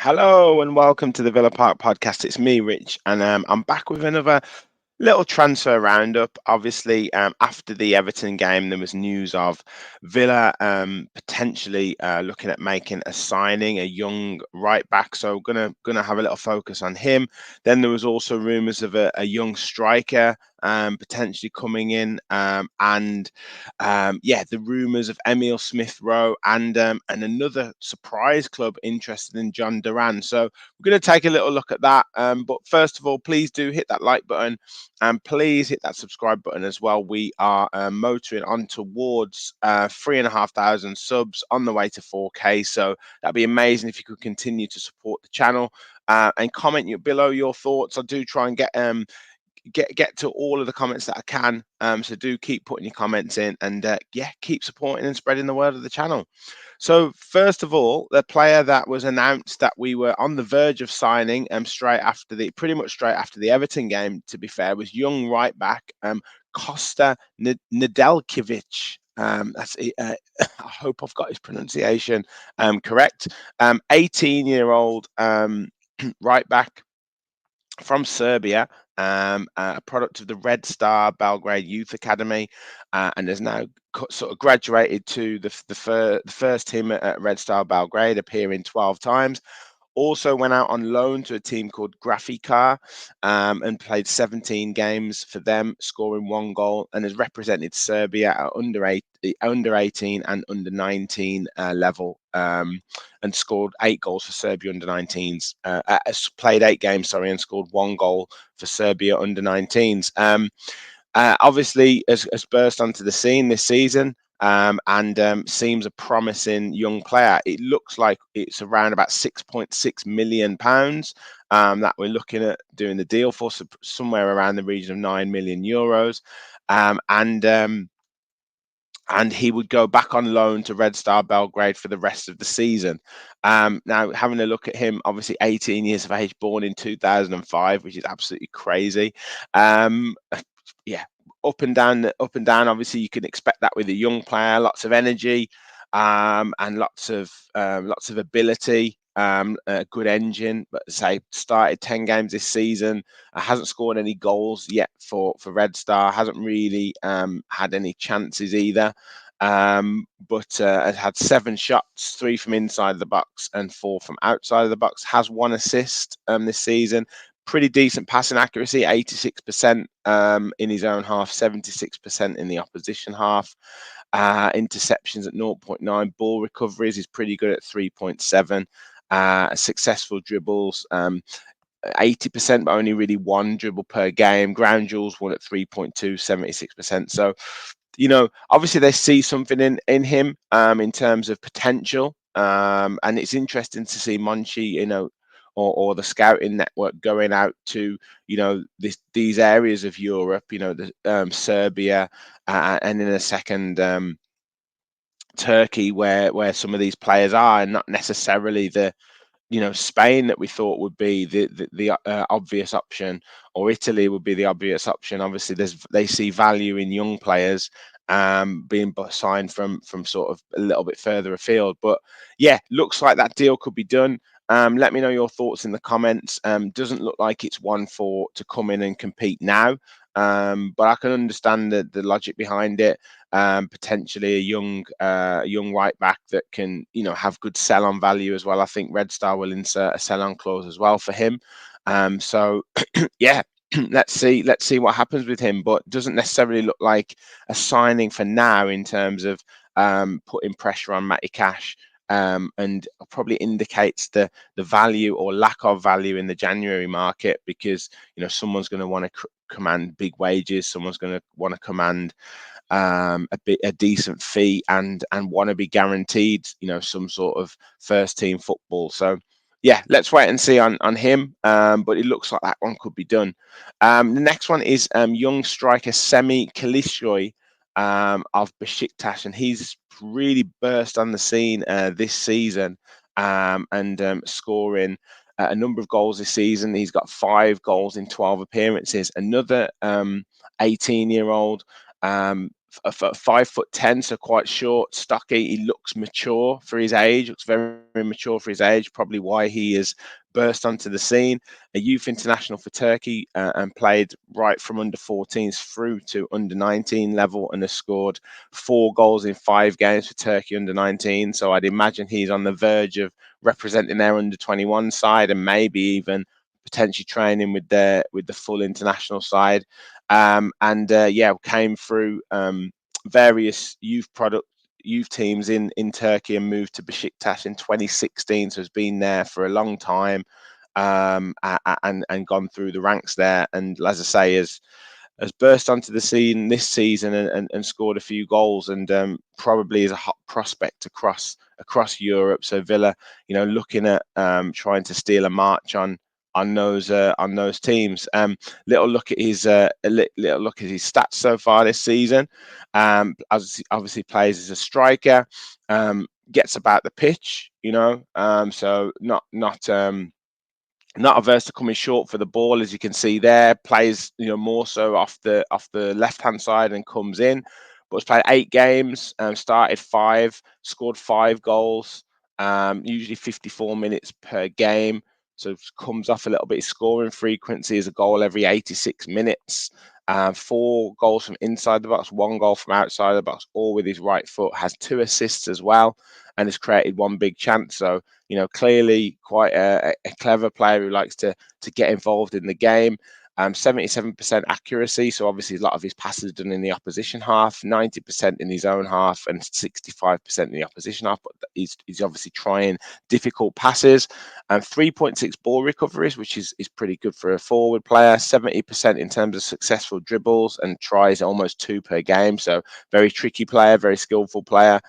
Hello and welcome to the Villa Park podcast. It's me, Rich, and I'm back with another little transfer roundup. Obviously, after the Everton game, there was news of Villa potentially looking at making a signing, a young right back. So gonna have a little focus on him. Then there was also rumours of a young striker potentially coming in, and the rumours of Emile Smith Rowe and another surprise club interested in John Duran. So we're going to take a little look at that. But first of all, please do hit that like button and please hit that subscribe button as well. We are motoring on towards 3,500 subs on the way to 4K. So that'd be amazing if you could continue to support the channel and comment below your thoughts. I do try and get to all of the comments that I can. So do keep putting your comments in and keep supporting and spreading the word of the channel. So first of all, the player that was announced that we were on the verge of signing pretty much straight after the Everton game, to be fair, was young right back Costa Nedeljkovic. I hope I've got his pronunciation correct. 18-year-old right back from Serbia, a product of the Red Star Belgrade Youth Academy, and has now sort of graduated to the first team at Red Star Belgrade, appearing 12 times. Also went out on loan to a team called Grafica and played 17 games for them, scoring 1 goal, and has represented Serbia at under 18 and under 19 level, and scored 8 goals for Serbia under 19s. Played 8 games, and scored 1 goal for Serbia under 19s. Obviously, has burst onto the scene this season. And seems a promising young player. It looks like it's around about £6.6 million that we're looking at doing the deal for, so somewhere around the region of €9 million. And he would go back on loan to Red Star Belgrade for the rest of the season. Now, having a look at him, obviously 18 years of age, born in 2005, which is absolutely crazy. Yeah, up and down. Obviously, you can expect that with a young player, lots of energy, and lots of ability. A good engine, but say started 10 games this season. Hasn't scored any goals yet for Red Star. Hasn't really had any chances either. But has had 7 shots, 3 from inside the box and 4 from outside of the box. Has 1 assist this season. Pretty decent passing accuracy, 86% in his own half, 76% in the opposition half. Interceptions at 0.9. Ball recoveries is pretty good at 3.7. Successful dribbles, 80%, but only really 1 dribble per game. Ground duels, 1 at 3.2, 76%. So, obviously they see something in him in terms of potential. And it's interesting to see Monchi, or the scouting network going out to, these areas of Europe, the Serbia, and in a second, Turkey, where some of these players are, and not necessarily the Spain that we thought would be the obvious option, or Italy would be the obvious option. Obviously, they see value in young players being signed from sort of a little bit further afield. But yeah, looks like that deal could be done. Let me know your thoughts in the comments. Doesn't look like it's one to come in and compete now, but I can understand the logic behind it. Potentially a young right back that can have good sell on value as well. I think Red Star will insert a sell on clause as well for him. So yeah, let's see what happens with him, but doesn't necessarily look like a signing for now in terms of putting pressure on Matty Cash. And probably indicates the value or lack of value in the January market, because someone's going to want to command big wages, someone's going to want to command a decent fee and want to be guaranteed some sort of first team football. So yeah, let's wait and see on him, but it looks like that one could be done. The next one is young striker Semih Kılıçsoy of Besiktas, and he's really burst on the scene this season, and scoring a number of goals this season. He's got 5 goals in 12 appearances. Another 18-year-old 5'10", so quite short, stocky. He looks mature for his age. Looks very, very mature for his age. Probably why he has burst onto the scene. A youth international for Turkey, and played right from under 14s through to under 19 level, and has scored 4 goals in 5 games for Turkey under 19. So I'd imagine he's on the verge of representing their under 21 side, and maybe even potentially training with the full international side. Yeah, came through various youth teams in Turkey and moved to Besiktas in 2016. So has been there for a long time, and gone through the ranks there. And as I say, has burst onto the scene this season, and scored a few goals, and probably is a hot prospect across Europe. So Villa, looking at trying to steal a march on those teams. Little look at his little look at his stats so far this season. Obviously plays as a striker, gets about the pitch, so not averse to coming short for the ball, as you can see there. Plays, more so off the left hand side and comes in. But has played 8 games, started 5, scored 5 goals, usually 54 minutes per game. So comes off a little bit. His scoring frequency is a goal every 86 minutes. 4 goals from inside the box, 1 goal from outside the box, all with his right foot. Has 2 assists as well, and has created 1 big chance. So clearly quite a clever player who likes to get involved in the game. 77% accuracy, so obviously a lot of his passes done in the opposition half, 90% in his own half, and 65% in the opposition half. But he's obviously trying difficult passes. 3.6 ball recoveries, which is pretty good for a forward player. 70% in terms of successful dribbles, and tries almost 2 per game. So very tricky player, very skillful player.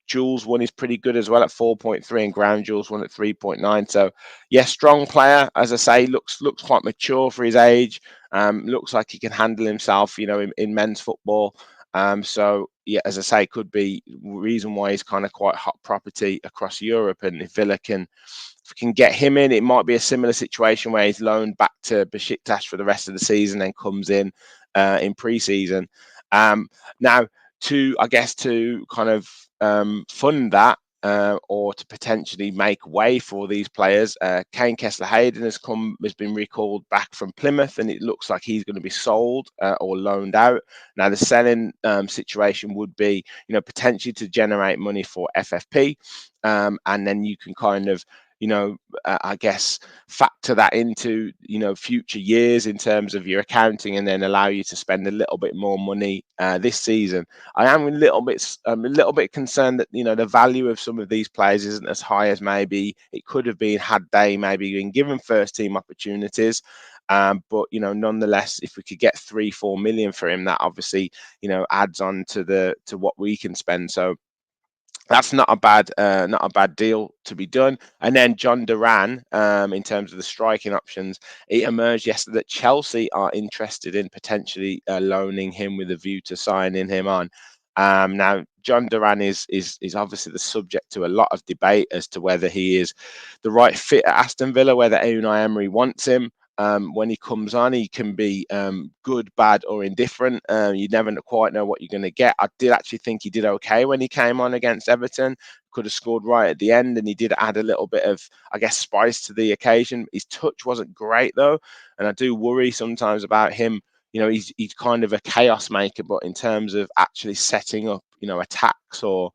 Jules one is pretty good as well at 4.3, and ground Jules one at 3.9. So yeah, strong player. As I say, looks quite mature for his age. Looks like he can handle himself, in men's football. So yeah, as I say, could be reason why he's kind of quite hot property across Europe. And if Villa can get him in, it might be a similar situation where he's loaned back to Besiktas for the rest of the season and comes in pre-season. Now, to kind of fund that, or to potentially make way for these players, Kane Kessler-Hayden has been recalled back from Plymouth, and it looks like he's going to be sold or loaned out. Now the selling situation would be, potentially to generate money for FFP, and then you can kind of, I guess, factor that into, future years in terms of your accounting, and then allow you to spend a little bit more money this season. I am a little bit concerned that, the value of some of these players isn't as high as maybe it could have been had they maybe been given first team opportunities. But nonetheless, if we could get 3-4 million for him, that obviously, adds on to what we can spend. So that's not a bad deal to be done. And then John Duran, in terms of the striking options, it emerged yesterday that Chelsea are interested in potentially loaning him with a view to signing him on. Now John Duran is obviously the subject to a lot of debate as to whether he is the right fit at Aston Villa, whether Unai Emery wants him. When he comes on, he can be good, bad, or indifferent. You never quite know what you're going to get. I did actually think he did okay when he came on against Everton. Could have scored right at the end, and he did add a little bit of, I guess, spice to the occasion. His touch wasn't great though, and I do worry sometimes about him. He's kind of a chaos maker, but in terms of actually setting up, attacks or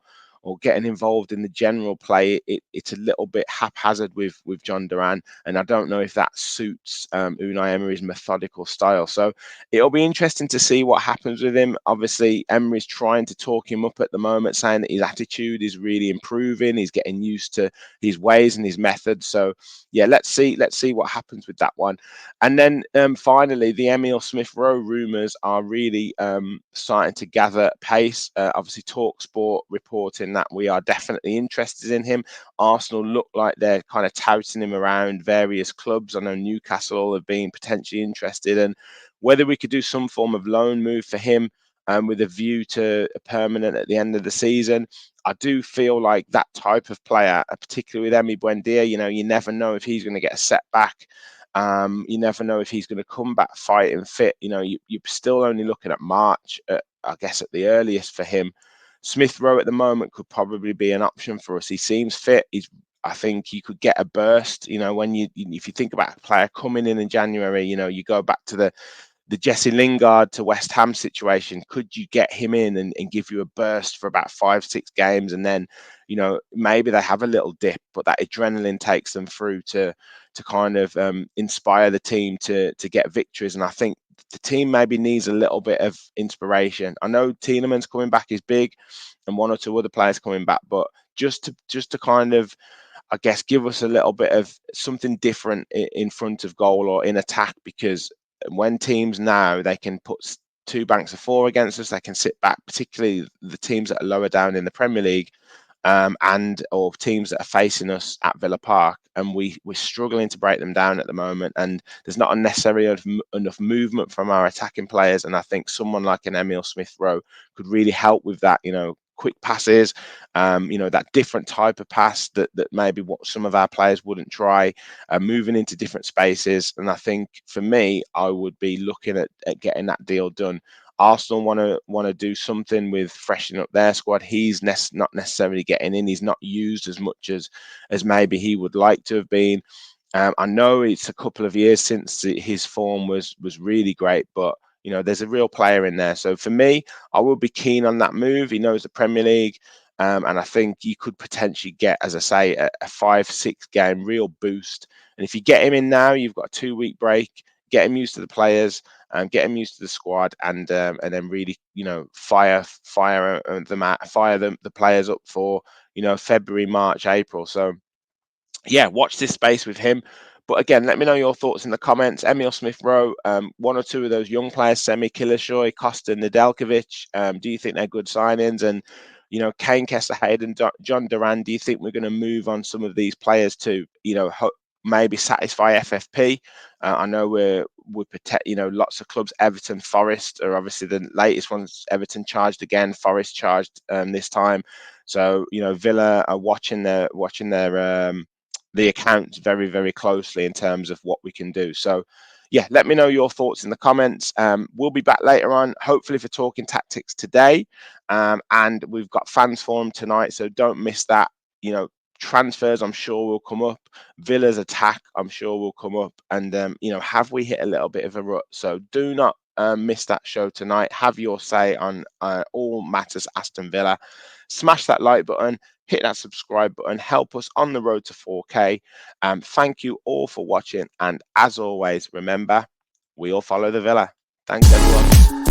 getting involved in the general play, it's a little bit haphazard with John Duran, and I don't know if that suits Unai Emery's methodical style. So it'll be interesting to see what happens with him. Obviously, Emery's trying to talk him up at the moment, saying that his attitude is really improving. He's getting used to his ways and his methods. So yeah, let's see what happens with that one. And then finally, the Emile Smith Rowe rumours are really starting to gather pace. Obviously, TalkSport reporting that we are definitely interested in him. Arsenal look like they're kind of touting him around various clubs. I know Newcastle have been potentially interested, and whether we could do some form of loan move for him, with a view to a permanent at the end of the season. I do feel like that type of player, particularly with Emi Buendia, you never know if he's going to get a setback. You never know if he's going to come back fighting fit. You're still only looking at March, I guess, at the earliest for him. Smith Rowe at the moment could probably be an option for us. He seems fit. I think you could get a burst. If you think about a player coming in January, you go back to the Jesse Lingard to West Ham situation. Could you get him in and give you a burst for about 5-6 games, and then maybe they have a little dip, but that adrenaline takes them through to kind of inspire the team to get victories. And I think the team maybe needs a little bit of inspiration. I know Tielemans coming back is big, and one or two other players coming back, but just to kind of, I guess, give us a little bit of something different in front of goal or in attack, because when teams now, they can put two banks of four against us, they can sit back, particularly the teams that are lower down in the Premier League, or teams that are facing us at Villa Park, and we're struggling to break them down at the moment, and there's not necessarily enough movement from our attacking players. And I think someone like an Emile Smith Rowe could really help with that, quick passes, that different type of pass that maybe what some of our players wouldn't try, moving into different spaces. And I think for me, I would be looking at getting that deal done. Arsenal want to do something with freshening up their squad. He's not necessarily getting in. He's not used as much as maybe he would like to have been. I know it's a couple of years since his form was really great, but there's a real player in there. So for me, I will be keen on that move. He knows the Premier League, and I think you could potentially get, as I say, a 5-6 game real boost. And if you get him in now, you've got a 2-week break. Get him used to the players, get him used to the squad, and then really fire the players up for February, March, April. So yeah, watch this space with him. But again, let me know your thoughts in the comments. Emile Smith Rowe, one or two of those young players, Semih, Kılıçsoy, Costa Nedeljkovic, do you think they're good signings? And Kane, Kester, Hayden, John Duran, do you think we're going to move on some of these players to maybe satisfy FFP? I know we're protect, lots of clubs. Everton, Forest are obviously the latest ones. Everton charged again, Forest charged this time. So Villa are watching their the accounts very, very closely in terms of what we can do. So yeah, let me know your thoughts in the comments. We'll be back later on, hopefully, for talking tactics today. And we've got fans forum tonight, so don't miss that. Transfers, I'm sure, will come up. Villa's attack, I'm sure, will come up. And have we hit a little bit of a rut? So do not miss that show tonight. Have your say on all matters Aston Villa. Smash that like button, hit that subscribe button, help us on the road to 4K. Thank you all for watching, and as always, remember, we all follow the Villa. Thanks, everyone.